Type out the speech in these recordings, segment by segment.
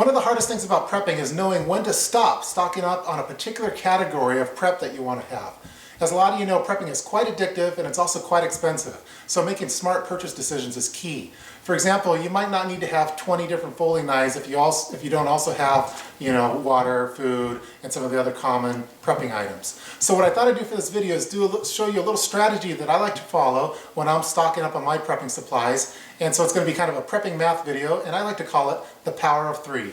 One of the hardest things about prepping is knowing when to stop stocking up on a particular category of prep that you want to have. As a lot of you know, prepping is quite addictive and it's also quite expensive, so making smart purchase decisions is key. For example, you might not need to have 20 different folding knives if you don't also have, water, food, and some of the other common prepping items. So what I thought I'd do for this video is show you a little strategy that I like to follow when I'm stocking up on my prepping supplies. And so it's going to be kind of a prepping math video, and I like to call it the power of 3.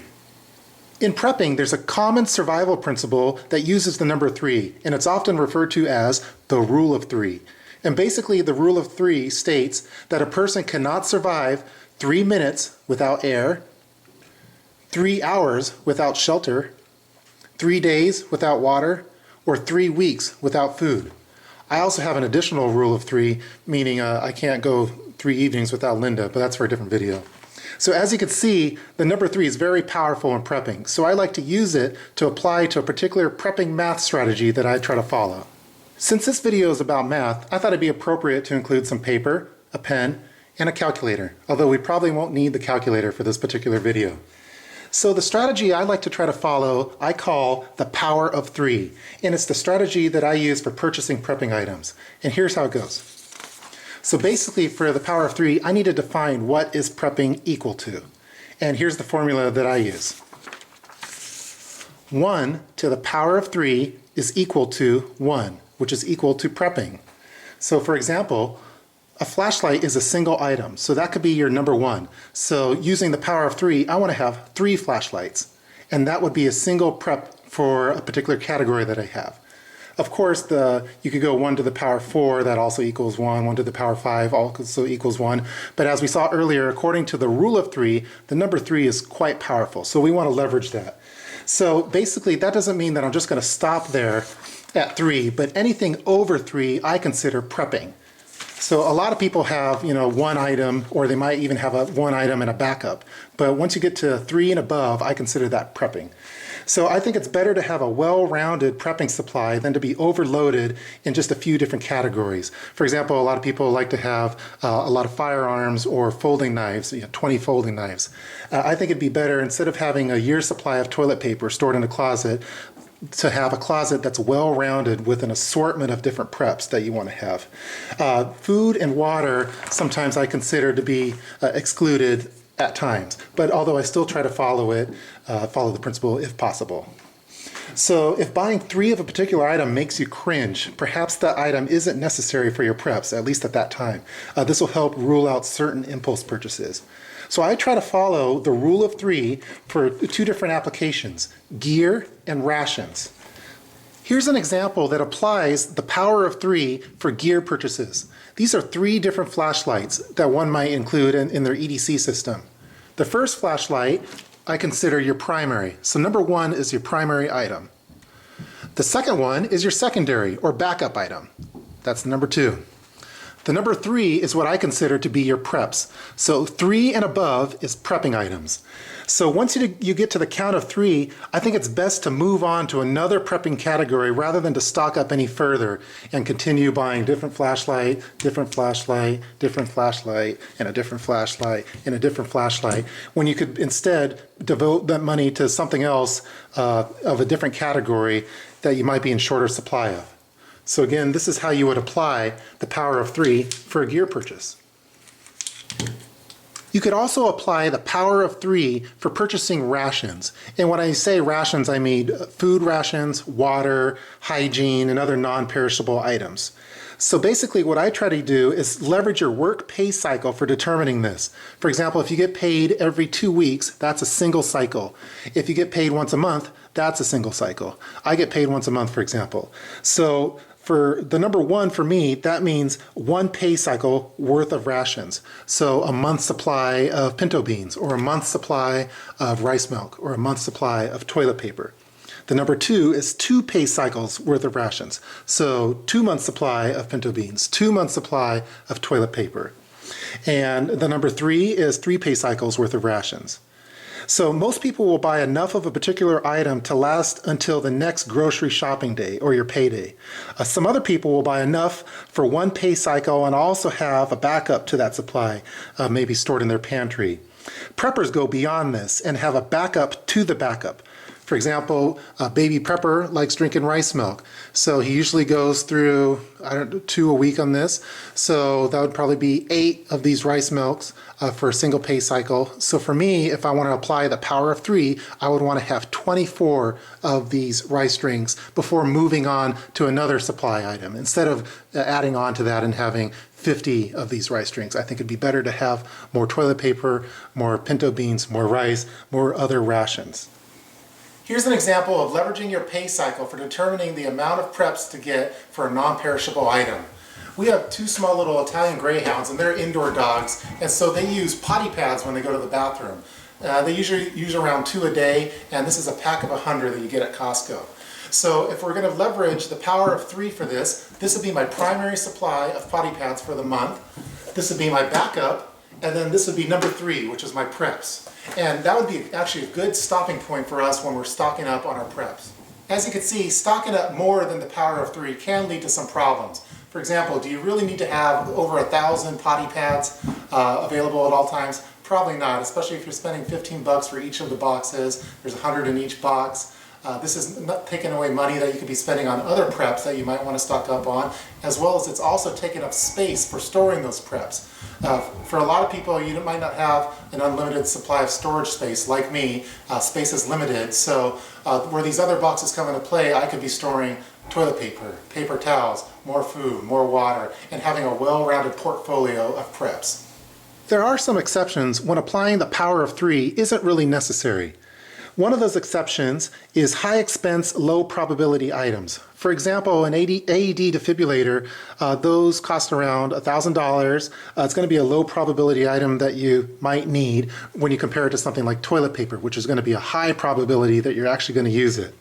In prepping, there's a common survival principle that uses the number 3, and it's often referred to as the rule of 3. And basically, the rule of 3 states that a person cannot survive 3 minutes without air, 3 hours without shelter, 3 days without water, or 3 weeks without food. I also have an additional rule of 3, meaning I can't go 3 evenings without Linda, but that's for a different video. So as you can see, the number 3 is very powerful in prepping. So I like to use it to apply to a particular prepping math strategy that I try to follow. Since this video is about math, I thought it'd be appropriate to include some paper, a pen, and a calculator, although we probably won't need the calculator for this particular video. So the strategy I like to try to follow, I call the power of 3, and it's the strategy that I use for purchasing prepping items. And here's how it goes. So basically, for the power of 3, I need to define what is prepping equal to. And here's the formula that I use. 1 to the power of 3 is equal to 1, which is equal to prepping. So for example, a flashlight is a single item, so that could be your number 1. So using the power of 3, I want to have 3 flashlights, and that would be a single prep for a particular category that I have. Of course, you could go 1 to the power 4, that also equals 1, 1 to the power 5 also equals 1. But as we saw earlier, according to the rule of 3, the number 3 is quite powerful, so we want to leverage that. So basically, that doesn't mean that I'm just going to stop there at 3, but anything over 3 I consider prepping. So a lot of people have, 1 item, or they might even have one item and a backup. But once you get to 3 and above, I consider that prepping. So I think it's better to have a well-rounded prepping supply than to be overloaded in just a few different categories. For example, a lot of people like to have a lot of firearms or folding knives, 20 folding knives. I think it'd be better, instead of having a year's supply of toilet paper stored in a closet, to have a closet that's well-rounded with an assortment of different preps that you want to have. Food and water sometimes I consider to be excluded at times, but although I still try to follow the principle if possible. So if buying 3 of a particular item makes you cringe, perhaps that item isn't necessary for your preps, at least at that time. This will help rule out certain impulse purchases. So I try to follow the rule of 3 for 2 different applications, gear and rations. Here's an example that applies the power of 3 for gear purchases. These are 3 different flashlights that one might include in their EDC system. The first flashlight I consider your primary. So number 1 is your primary item. The second one is your secondary or backup item. That's number 2. The number 3 is what I consider to be your preps. So 3 and above is prepping items. So once you get to the count of 3, I think it's best to move on to another prepping category rather than to stock up any further and continue buying different flashlight, different flashlight, different flashlight, and a different flashlight, and a different flashlight, when you could instead devote that money to something else of a different category that you might be in shorter supply of. So again, this is how you would apply the power of 3 for a gear purchase. You could also apply the power of 3 for purchasing rations. And when I say rations, I mean food rations, water, hygiene, and other non-perishable items. So basically what I try to do is leverage your work pay cycle for determining this. For example, if you get paid every 2 weeks, that's a single cycle. If you get paid once a month, that's a single cycle. I get paid once a month, for example. So for the number 1 for me, that means 1 pay cycle worth of rations. So a month's supply of pinto beans, or a month's supply of rice milk, or a month's supply of toilet paper. The number 2 is 2 pay cycles worth of rations. So 2 months supply of pinto beans, 2 months supply of toilet paper. And the number 3 is 3 pay cycles worth of rations. So most people will buy enough of a particular item to last until the next grocery shopping day or your payday. Some other people will buy enough for 1 pay cycle and also have a backup to that supply, maybe stored in their pantry. Preppers go beyond this and have a backup to the backup. For example, a baby prepper likes drinking rice milk. So he usually goes through, 2 a week on this. So that would probably be 8 of these rice milks for a single pay cycle. So for me, if I want to apply the power of 3, I would want to have 24 of these rice drinks before moving on to another supply item. Instead of adding on to that and having 50 of these rice drinks, I think it'd be better to have more toilet paper, more pinto beans, more rice, more other rations. Here's an example of leveraging your pay cycle for determining the amount of preps to get for a non-perishable item. We have 2 small little Italian greyhounds, and they're indoor dogs, and so they use potty pads when they go to the bathroom. They usually use around 2 a day, and this is a pack of 100 that you get at Costco. So if we're going to leverage the power of 3 for this would be my primary supply of potty pads for the month. This would be my backup, and then this would be number 3, which is my preps. And that would be actually a good stopping point for us when we're stocking up on our preps. As you can see, stocking up more than the power of 3 can lead to some problems. For example, do you really need to have over 1,000 potty pads available at all times? Probably not, especially if you're spending $15 for each of the boxes. There's 100 in each box. This is not taking away money that you could be spending on other preps that you might want to stock up on, as well as it's also taking up space for storing those preps. For a lot of people, you might not have an unlimited supply of storage space. Like me, space is limited, so where these other boxes come into play, I could be storing toilet paper, paper towels, more food, more water, and having a well-rounded portfolio of preps. There are some exceptions when applying the power of 3 isn't really necessary. One of those exceptions is high expense, low probability items. For example, an AED defibrillator, those cost around $1,000. It's going to be a low probability item that you might need when you compare it to something like toilet paper, which is going to be a high probability that you're actually going to use it.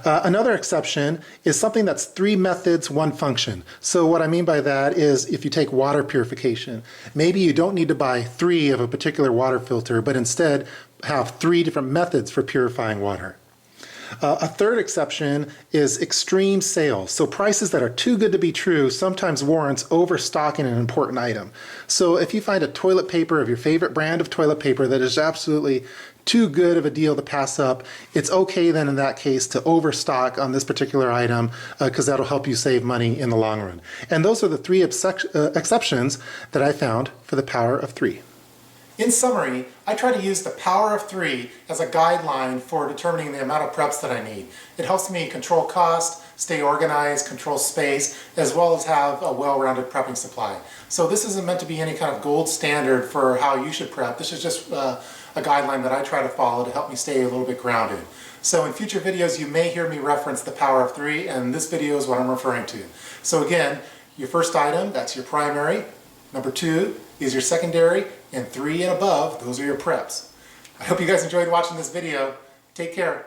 Another exception is something that's 3 methods, 1 function. So what I mean by that is if you take water purification, maybe you don't need to buy 3 of a particular water filter, but instead have 3 different methods for purifying water. A third exception is extreme sales. So prices that are too good to be true sometimes warrants overstocking an important item. So if you find a toilet paper of your favorite brand of toilet paper that is absolutely too good of a deal to pass up, it's okay then in that case to overstock on this particular item because that'll help you save money in the long run. And those are the 3 exceptions that I found for the power of 3. In summary, I try to use the power of 3 as a guideline for determining the amount of preps that I need. It helps me control cost, stay organized, control space, as well as have a well-rounded prepping supply. So this isn't meant to be any kind of gold standard for how you should prep. This is just a guideline that I try to follow to help me stay a little bit grounded. So in future videos, you may hear me reference the power of 3, and this video is what I'm referring to. So again, your first item, that's your primary. Number 2 is your secondary, and 3 and above, those are your preps. I hope you guys enjoyed watching this video. Take care.